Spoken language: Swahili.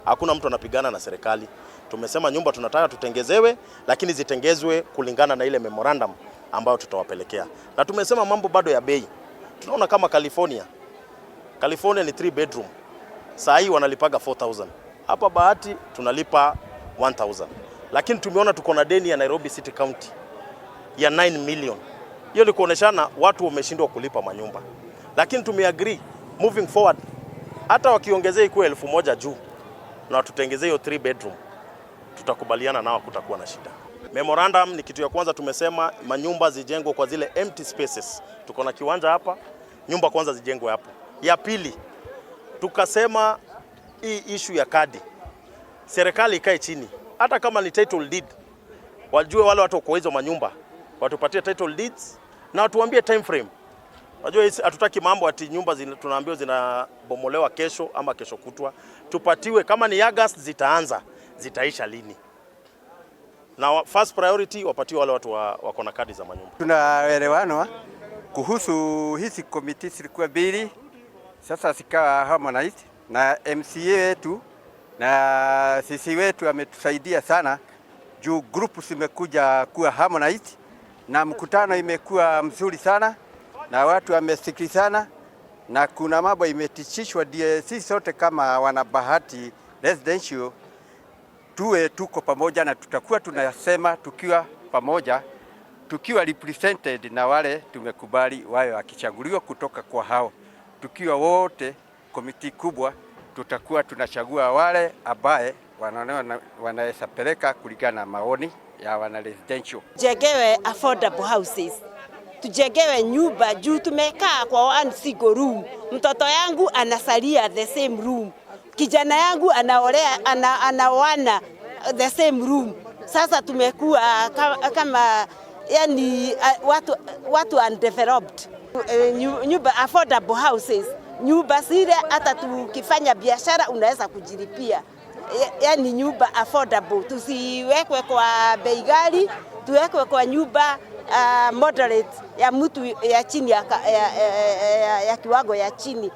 Hakuna mtu anapigana na serikali. Tumesema nyumba tunataka tutengezewe, lakini zitengezwe kulingana na ile memorandum ambayo tutawapelekea. Na tumesema mambo bado ya bei. Tunaona kama California ni 3 bedroom. Saa hii wanalipaga 4,000. Hapa Bahati tunalipa 1,000. Lakini tumeona tuko na deni ya Nairobi City County ya 9 million. Hiyo ni kuoneshana watu wameshindwa kulipa manyumba. Lakini tumeagree moving forward, hata wakiongezea ikuwe 1,000 juu na tutengezee hiyo 3 bedroom, tutakubaliana nao, kutakuwa na shida. Memorandum ni kitu ya kwanza, tumesema manyumba zijengwe kwa zile empty spaces. Tuko na kiwanja hapa, nyumba kwanza zijengwe hapo. Ya pili, tukasema hii issue ya kadi, serikali ikae chini, hata kama ni title deed, wajue wale watu kwa hizo manyumba, watupatie title deeds na watuambie time frame. Wajua hatutaki mambo ati nyumba tunaambiwa zinabomolewa kesho ama kesho kutwa. Tupatiwe kama ni August zitaanza, zitaisha lini. Na first priority wapatiwe wale watu wako na kadi za manyumba. Tunaelewana kuhusu hizi committee zilikuwa mbili, sasa zikawa harmonized, na MCA wetu na sisi wetu ametusaidia sana juu group zimekuja kuwa harmonized na mkutano imekuwa mzuri sana na watu wamesikilizana na kuna mambo imetishishwa. Sisi sote kama wana Bahati residential tuko pamoja na tutakuwa tunasema tukiwa pamoja, tukiwa represented na wale tumekubali wao wakichaguliwa kutoka kwa hao. Tukiwa wote komiti kubwa tutakuwa tunachagua wale ambaye wanaweza peleka kulingana na maoni ya wana residential. Tujengewe affordable houses, tujengewe nyumba juu tumekaa kwa one single room. Mtoto yangu anasalia the same room, kijana yangu anaoana the same room. Sasa tumekuwa kama yani watu undeveloped. Nyumba affordable houses, nyumba zile hata tukifanya biashara unaweza kujilipia. Yani nyumba affordable, tusiwekwe kwa bei ghali, tuwekwe kwa nyumba moderate ya mtu ya chini ya kiwango ya chini.